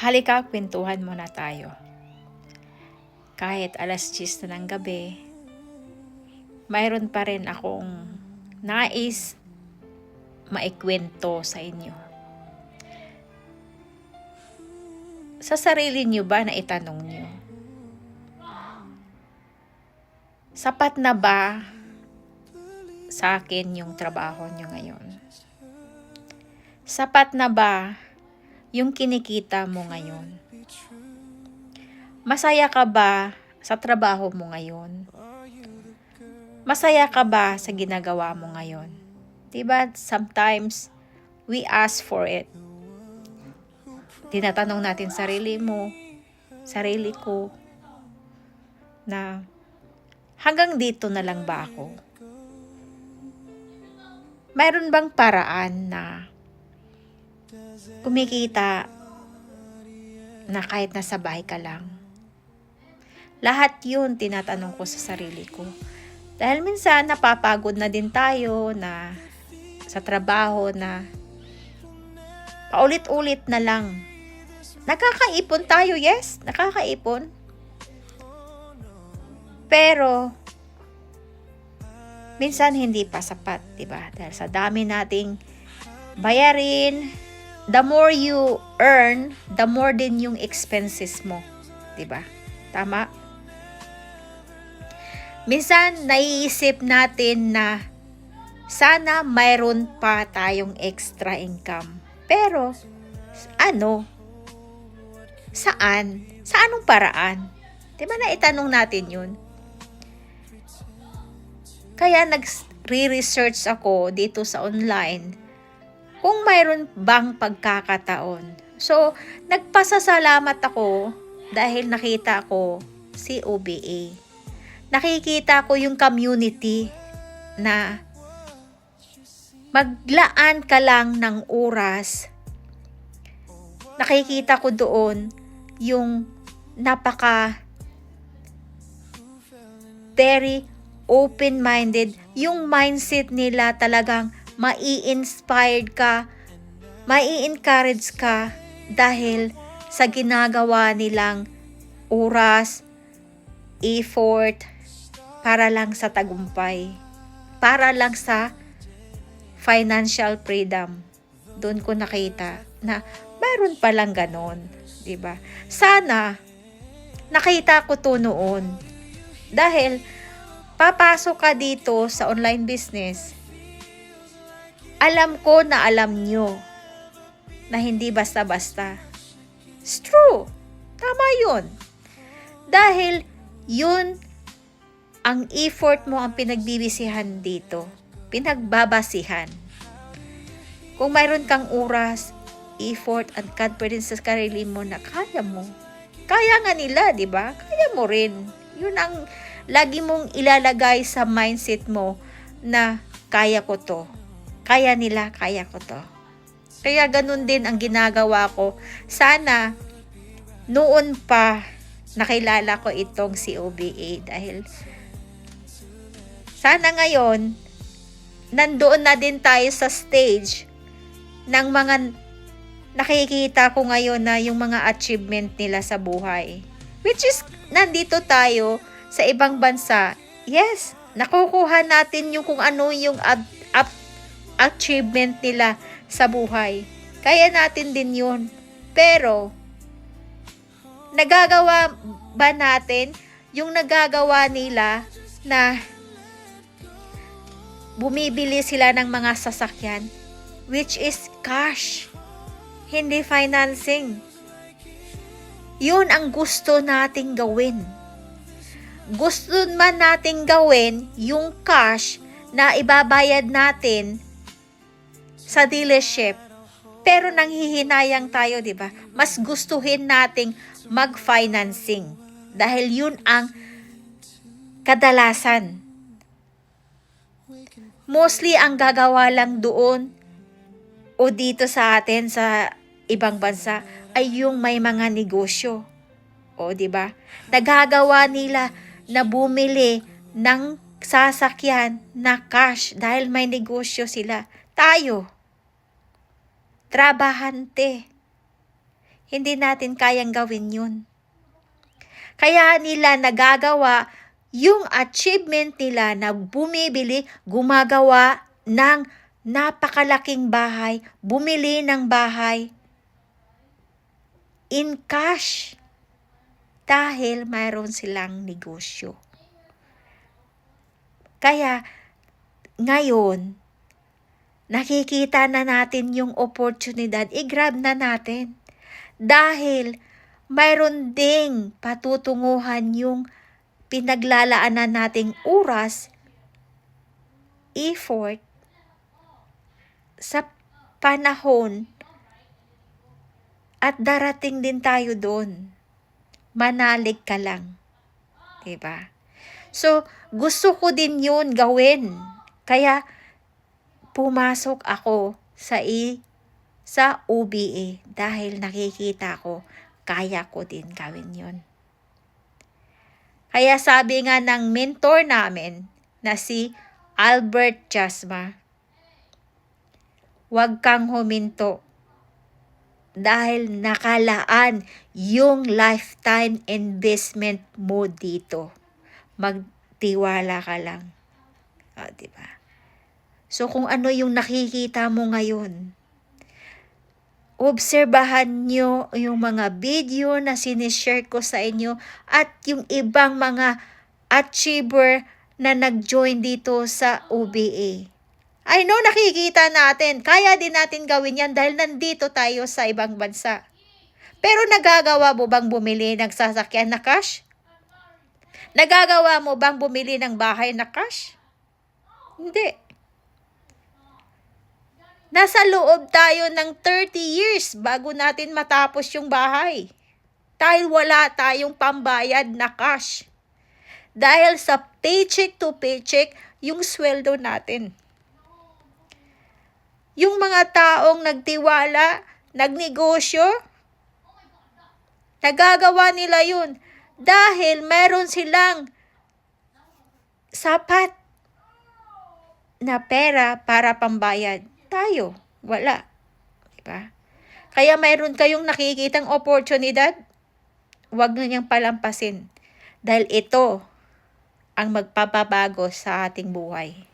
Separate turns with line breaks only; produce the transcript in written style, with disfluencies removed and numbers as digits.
Halika, kwentuhan muna tayo. Kahit alas 10 na ng gabi, mayroon pa rin akong nais maikwento sa inyo. Sa sarili niyo ba na itanong niyo? Sapat na ba sa akin yung trabaho niyo ngayon? Sapat na ba yung kinikita mo ngayon? Masaya ka ba sa trabaho mo ngayon? Masaya ka ba sa ginagawa mo ngayon? Diba, sometimes we ask for it. Tinatanong natin sarili mo, sarili ko, na hanggang dito na lang ba ako? Mayroon bang paraan na kumikita na kahit nasa bahay ka lang? Lahat yun tinatanong ko sa sarili ko. Dahil minsan napapagod na din tayo na sa trabaho na paulit-ulit na lang. Nakakaipon tayo, yes, nakakaipon. Pero minsan hindi pa sapat, 'di ba? Dahil sa dami nating bayarin, the more you earn, the more din yung expenses mo, 'di ba? Tama? Minsan naiisip natin na sana mayroon pa tayong extra income. Pero ano? Saan? Sa anong paraan? 'Di ba naitanong natin 'yun? Kaya nag-research ako dito sa online kung mayroon bang pagkakataon. So, nagpasasalamat ako dahil nakita ko si OBA. Nakikita ko yung community na maglaan ka lang ng oras. Nakikita ko doon yung very open-minded, yung mindset nila talagang mai-inspired ka, mai-encourage ka dahil sa ginagawa nilang oras, effort, para lang sa tagumpay, para lang sa financial freedom. Doon ko nakita na mayroon palang ganon, diba? Sana nakita ko to noon. Dahil papasok ka dito sa online business, alam ko na alam nyo na hindi basta-basta. It's true. Tama yun. Dahil yun ang effort mo ang pinagbibisihan dito. Pinagbabasihan. Kung mayroon kang oras, effort, at confidence sa sarili mo na kaya mo. Kaya nga nila, di ba? Kaya mo rin. Yun ang lagi mong ilalagay sa mindset mo na kaya ko to. Kaya nila, kaya ko to. Kaya ganun din ang ginagawa ko. Sana noon pa nakilala ko itong si OBA dahil sana ngayon nandoon na din tayo sa stage ng mga nakikita ko ngayon na yung mga achievement nila sa buhay. Which is, nandito tayo sa ibang bansa. Yes, nakukuha natin yung kung ano yung achievement nila sa buhay. Kaya natin din yun. Pero, nagagawa ba natin yung nagagawa nila na bumibili sila ng mga sasakyan, which is cash, hindi financing. Yun ang gusto nating gawin. Gusto man nating gawin yung cash na ibabayad natin sa dealership. Pero nanghihinayang tayo, di ba? Mas gustuhin nating mag-financing dahil yun ang kadalasan. Mostly ang gagawa lang doon o dito sa atin sa ibang bansa ay yung may mga negosyo. O, di ba? Nagagawa nila na bumili ng sasakyan na cash dahil may negosyo sila. Tayo, trabahante. hindi natin kayang gawin yun. Kaya nila nagagawa yung achievement nila na bumibili, gumagawa ng napakalaking bahay, bumili ng bahay in cash dahil mayroon silang negosyo. Kaya ngayon, nakikita na natin yung oportunidad, i-grab na natin. Dahil mayroon ding patutunguhan yung pinaglalaanan nating oras, effort, sa panahon at darating din tayo doon. Manalig ka lang. Diba? So, gusto ko din yun gawin. Kaya, pumasok ako sa OBA dahil nakikita ko, kaya ko din gawin yun. Kaya sabi nga ng mentor namin na si Albert Jasma, huwag kang huminto dahil nakalaan yung lifetime investment mo dito. Magtiwala ka lang. Diba? So kung ano yung nakikita mo ngayon, obserbahan nyo yung mga video na sinishare ko sa inyo at yung ibang mga achiever na nag-join dito sa OBA. I know nakikita natin, kaya din natin gawin yan dahil nandito tayo sa ibang bansa. Pero nagagawa mo bang bumili ng sasakyan na cash? Nagagawa mo bang bumili ng bahay na cash? Hindi. Nasa loob tayo ng 30 years bago natin matapos yung bahay. Dahil wala tayong pambayad na cash. Dahil sa paycheck to paycheck yung sweldo natin. Yung mga taong nagtiwala, nagnegosyo, nagagawa nila yun dahil meron silang sapat na pera para pambayad. Tayo, wala. Diba? Kaya mayroon kayong nakikitang oportunidad, huwag na niyang palampasin. Dahil ito ang magpapabago sa ating buhay.